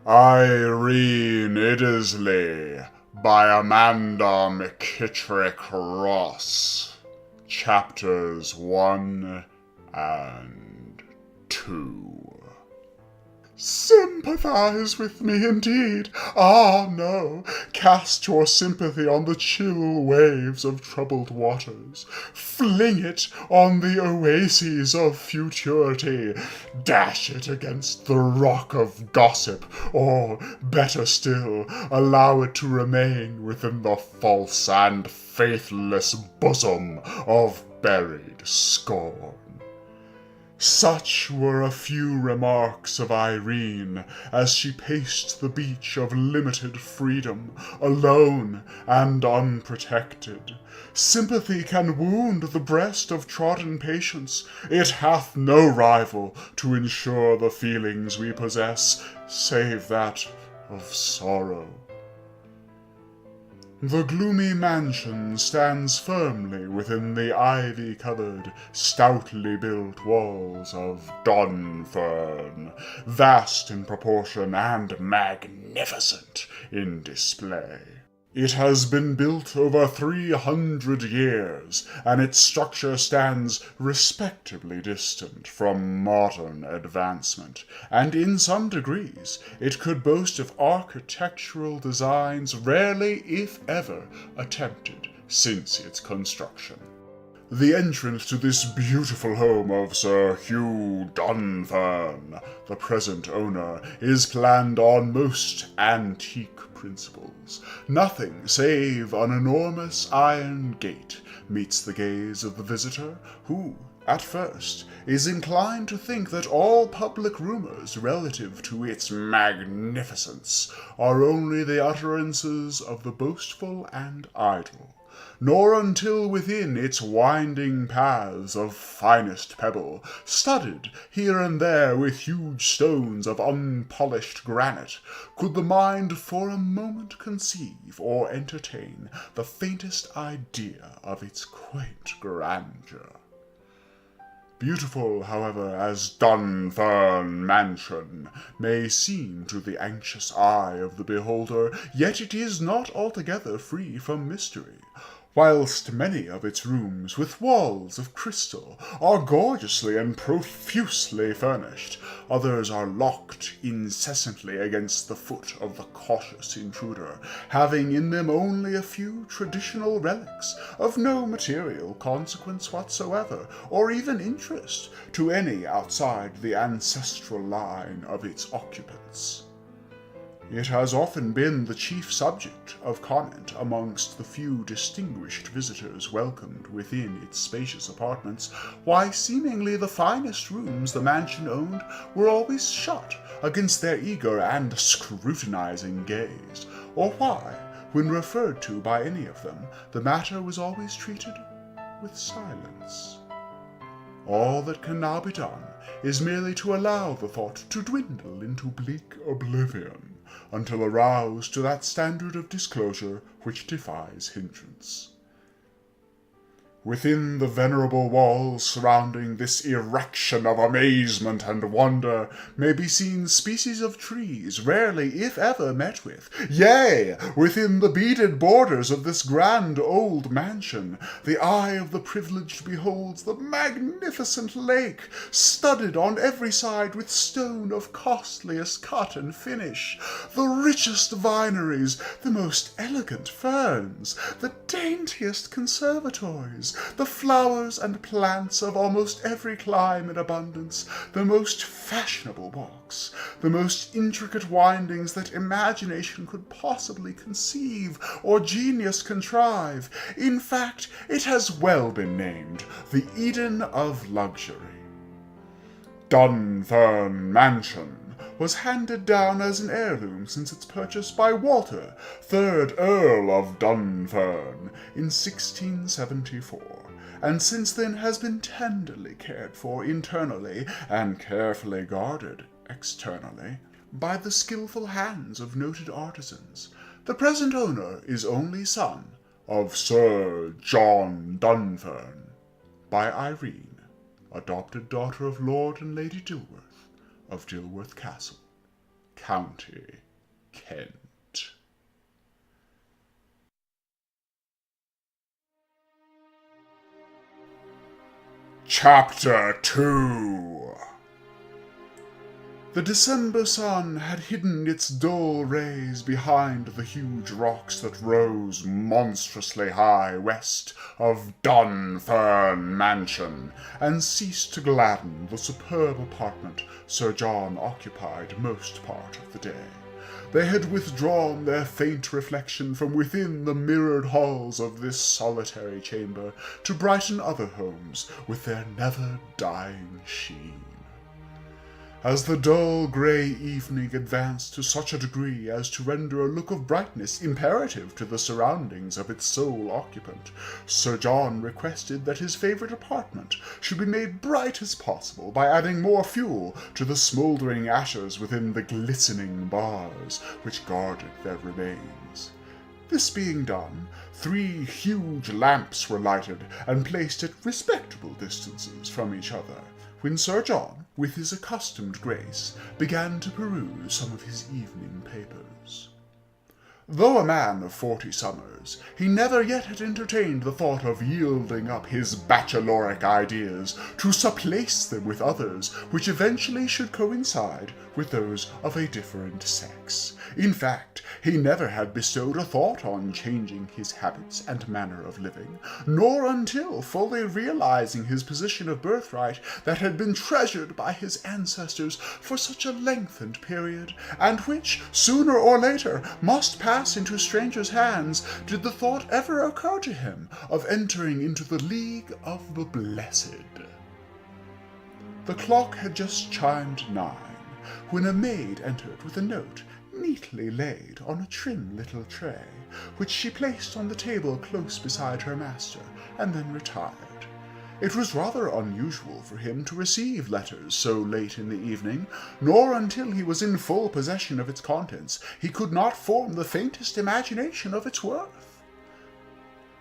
Irene Iddesleigh by Amanda McKittrick Ros. Chapters 1 and 2. Sympathize with me indeed. Ah, no. Cast your sympathy on the chill waves of troubled waters. Fling it on the oases of futurity. Dash it against the rock of gossip, or, better still, allow it to remain within the false and faithless bosom of buried scorn. Such were a few remarks of Irene as she paced the beach of limited freedom, alone and unprotected. Sympathy can wound the breast of trodden patience. It hath no rival to ensure the feelings we possess, save that of sorrow. The gloomy mansion stands firmly within the ivy-covered, stoutly built walls of Dunfern, vast in proportion and magnificent in display. It has been built over 300 years, and its structure stands respectably distant from modern advancement, and in some degrees it could boast of architectural designs rarely, if ever, attempted since its construction. The entrance to this beautiful home of Sir Hugh Dunfern, the present owner, is planned on most antique principles. Nothing save an enormous iron gate meets the gaze of the visitor, who, at first, is inclined to think that all public rumors relative to its magnificence are only the utterances of the boastful and idle. Nor until within its winding paths of finest pebble, studded here and there with huge stones of unpolished granite, could the mind for a moment conceive or entertain the faintest idea of its quaint grandeur. Beautiful, however, as Dunfern Mansion may seem to the anxious eye of the beholder, yet it is not altogether free from mystery. Whilst many of its rooms, with walls of crystal, are gorgeously and profusely furnished, others are locked incessantly against the foot of the cautious intruder, having in them only a few traditional relics, of no material consequence whatsoever, or even interest, to any outside the ancestral line of its occupants. It has often been the chief subject of comment amongst the few distinguished visitors welcomed within its spacious apartments, why seemingly the finest rooms the mansion owned were always shut against their eager and scrutinizing gaze, or why, when referred to by any of them, the matter was always treated with silence. All that can now be done is merely to allow the thought to dwindle into bleak oblivion, until aroused to that standard of disclosure which defies hindrance. Within the venerable walls surrounding this erection of amazement and wonder may be seen species of trees rarely, if ever, met with. Yea, within the beaded borders of this grand old mansion, the eye of the privileged beholds the magnificent lake, studded on every side with stone of costliest cut and finish, the richest vineries, the most elegant ferns, the daintiest conservatories, the flowers and plants of almost every clime in abundance, the most fashionable walks, the most intricate windings that imagination could possibly conceive or genius contrive. In fact, it has well been named the Eden of Luxury. Dunfern Mansion was handed down as an heirloom since its purchase by Walter, 3rd Earl of Dunfern, in 1674, and since then has been tenderly cared for internally and carefully guarded externally by the skilful hands of noted artisans. The present owner is only son of Sir John Dunfern, by Irene, adopted daughter of Lord and Lady Dilworth of Dilworth Castle, County, Kent. Chapter 2. The December sun had hidden its dull rays behind the huge rocks that rose monstrously high west of Dunfern Mansion, and ceased to gladden the superb apartment Sir John occupied most part of the day. They had withdrawn their faint reflection from within the mirrored halls of this solitary chamber to brighten other homes with their never-dying sheen. As the dull grey evening advanced to such a degree as to render a look of brightness imperative to the surroundings of its sole occupant, Sir John requested that his favourite apartment should be made bright as possible by adding more fuel to the smouldering ashes within the glistening bars which guarded their remains. This being done, 3 huge lamps were lighted and placed at respectable distances from each other, when Sir John, with his accustomed grace, began to peruse some of his evening papers. Though a man of 40 summers, he never yet had entertained the thought of yielding up his bacheloric ideas to supplance them with others which eventually should coincide with those of a different sex. In fact, he never had bestowed a thought on changing his habits and manner of living, nor until fully realizing his position of birthright that had been treasured by his ancestors for such a lengthened period, and which, sooner or later, must pass into strangers' hands, did the thought ever occur to him of entering into the League of the Blessed. The clock had just chimed 9, when a maid entered with a note neatly laid on a trim little tray, which she placed on the table close beside her master, and then retired. It was rather unusual for him to receive letters so late in the evening, nor until he was in full possession of its contents he could not form the faintest imagination of its worth.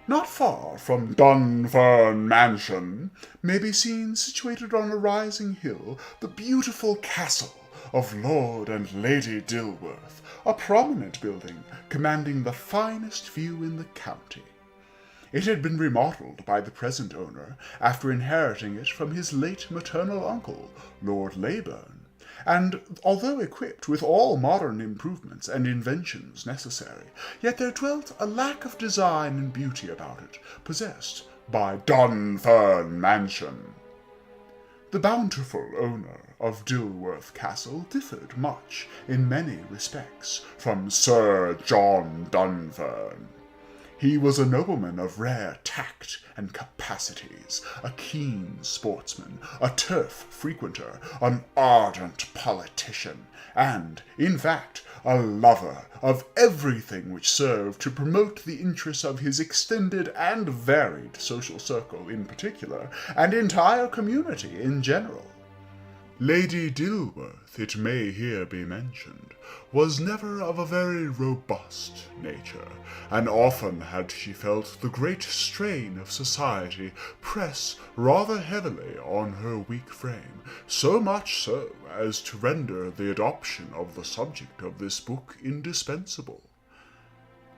Not far from Dunfern Mansion may be seen, situated on a rising hill, the beautiful castle of Lord and Lady Dilworth, a prominent building commanding the finest view in the county. It had been remodelled by the present owner after inheriting it from his late maternal uncle, Lord Leyburn, and although equipped with all modern improvements and inventions necessary, yet there dwelt a lack of design and beauty about it, possessed by Dunfern Mansion. The bountiful owner of Dilworth Castle differed much, in many respects, from Sir John Dunfern. He was a nobleman of rare tact and capacities, a keen sportsman, a turf frequenter, an ardent politician, and, in fact, a lover of everything which served to promote the interests of his extended and varied social circle in particular, and entire community in general. Lady Dilworth, it may here be mentioned, was never of a very robust nature, and often had she felt the great strain of society press rather heavily on her weak frame, so much so as to render the adoption of the subject of this book indispensable.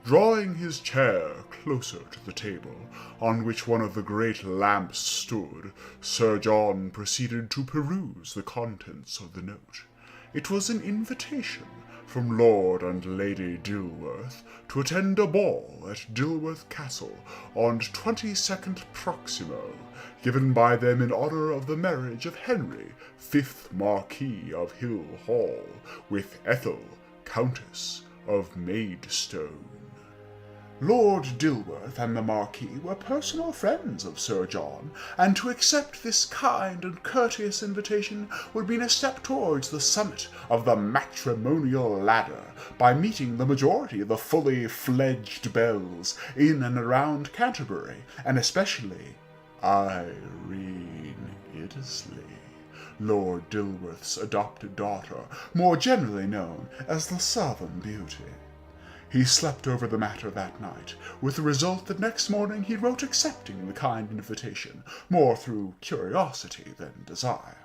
Drawing his chair closer to the table, on which one of the great lamps stood, Sir John proceeded to peruse the contents of the note. It was an invitation from Lord and Lady Dilworth to attend a ball at Dilworth Castle on 22nd Proximo, given by them in honour of the marriage of Henry, 5th Marquis of Hill Hall, with Ethel, Countess of Maidstone. Lord Dilworth and the Marquis were personal friends of Sir John, and to accept this kind and courteous invitation would mean a step towards the summit of the matrimonial ladder, by meeting the majority of the fully fledged belles in and around Canterbury, and especially Irene Iddesleigh, Lord Dilworth's adopted daughter, more generally known as the Southern Beauty. He slept over the matter that night, with the result that next morning he wrote accepting the kind invitation, more through curiosity than desire.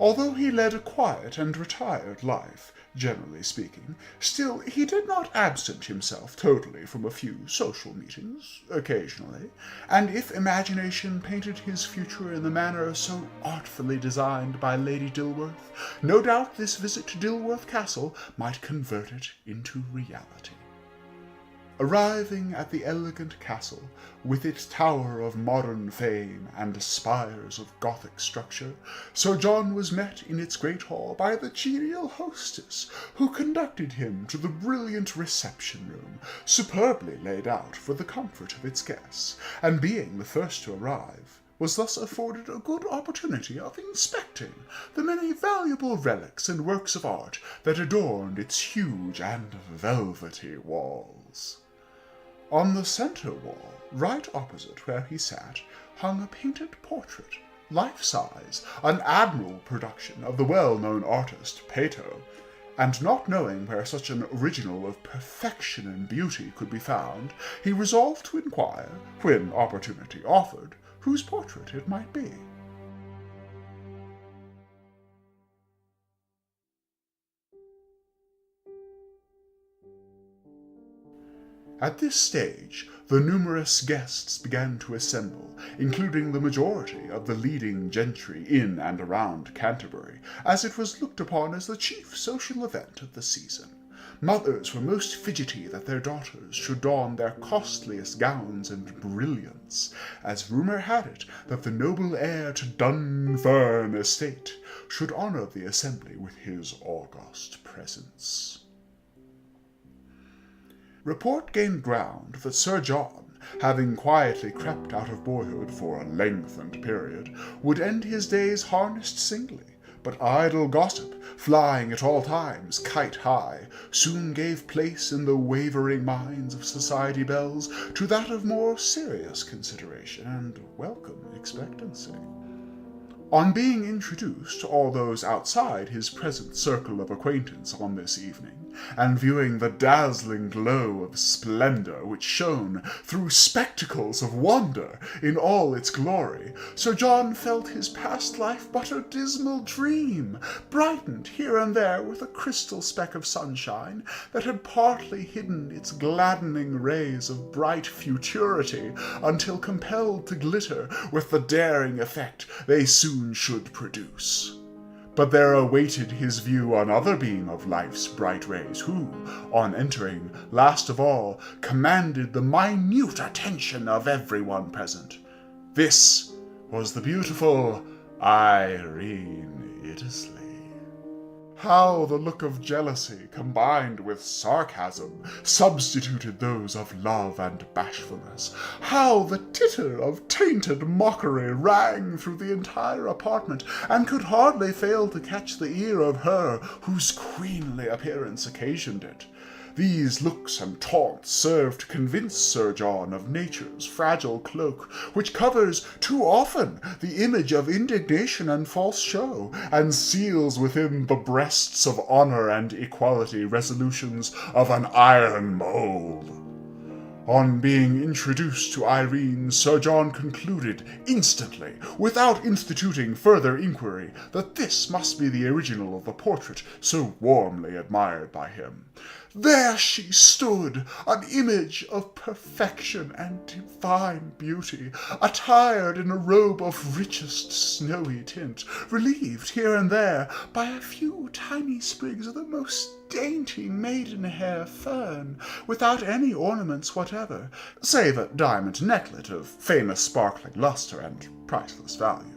Although he led a quiet and retired life, generally speaking, still he did not absent himself totally from a few social meetings, occasionally, and if imagination painted his future in the manner so artfully designed by Lady Dilworth, no doubt this visit to Dilworth Castle might convert it into reality. Arriving at the elegant castle, with its tower of modern fame and spires of Gothic structure, Sir John was met in its great hall by the genial hostess, who conducted him to the brilliant reception-room, superbly laid out for the comfort of its guests, and being the first to arrive, was thus afforded a good opportunity of inspecting the many valuable relics and works of art that adorned its huge and velvety walls. On the centre wall, right opposite where he sat, hung a painted portrait, life-size, an admirable production of the well-known artist Pato, and not knowing where such an original of perfection and beauty could be found, he resolved to inquire, when opportunity offered, whose portrait it might be. At this stage, the numerous guests began to assemble, including the majority of the leading gentry in and around Canterbury, as it was looked upon as the chief social event of the season. Mothers were most fidgety that their daughters should don their costliest gowns and brilliants, as rumour had it that the noble heir to Dunfern estate should honour the assembly with his august presence. Report gained ground that Sir John, having quietly crept out of boyhood for a lengthened period, would end his days harnessed singly, but idle gossip, flying at all times kite high, soon gave place in the wavering minds of society belles to that of more serious consideration and welcome expectancy. On being introduced to all those outside his present circle of acquaintance on this evening, and viewing the dazzling glow of splendour which shone through spectacles of wonder in all its glory, Sir John felt his past life but a dismal dream, brightened here and there with a crystal speck of sunshine that had partly hidden its gladdening rays of bright futurity until compelled to glitter with the daring effect they soon should produce. But there awaited his view another beam of life's bright rays, who, on entering, last of all, commanded the minute attention of everyone present. This was the beautiful Irene Iddesleigh. How the look of jealousy, combined with sarcasm, substituted those of love and bashfulness! How the titter of tainted mockery rang through the entire apartment, and could hardly fail to catch the ear of her whose queenly appearance occasioned it! These looks and taunts served to convince Sir John of nature's fragile cloak, which covers too often the image of indignation and false show, and seals within the breasts of honour and equality resolutions of an iron mould. On being introduced to Irene, Sir John concluded instantly, without instituting further inquiry, that this must be the original of the portrait so warmly admired by him. There she stood, an image of perfection and divine beauty, attired in a robe of richest snowy tint, relieved here and there by a few tiny sprigs of the most dainty maidenhair fern, without any ornaments whatever, save a diamond necklet of famous sparkling lustre and priceless value.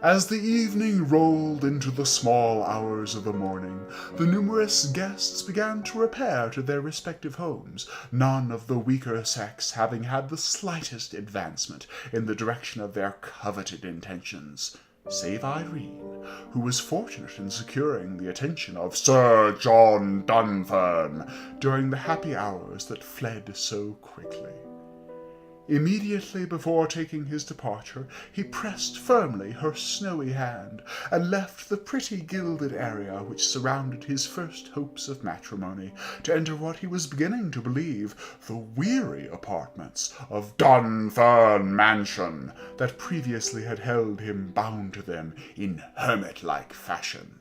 As the evening rolled into the small hours of the morning, the numerous guests began to repair to their respective homes, none of the weaker sex having had the slightest advancement in the direction of their coveted intentions, save Irene, who was fortunate in securing the attention of Sir John Dunfern during the happy hours that fled so quickly. Immediately before taking his departure, he pressed firmly her snowy hand, and left the pretty gilded area which surrounded his first hopes of matrimony, to enter what he was beginning to believe the weary apartments of Dunfern Mansion, that previously had held him bound to them in hermit-like fashion.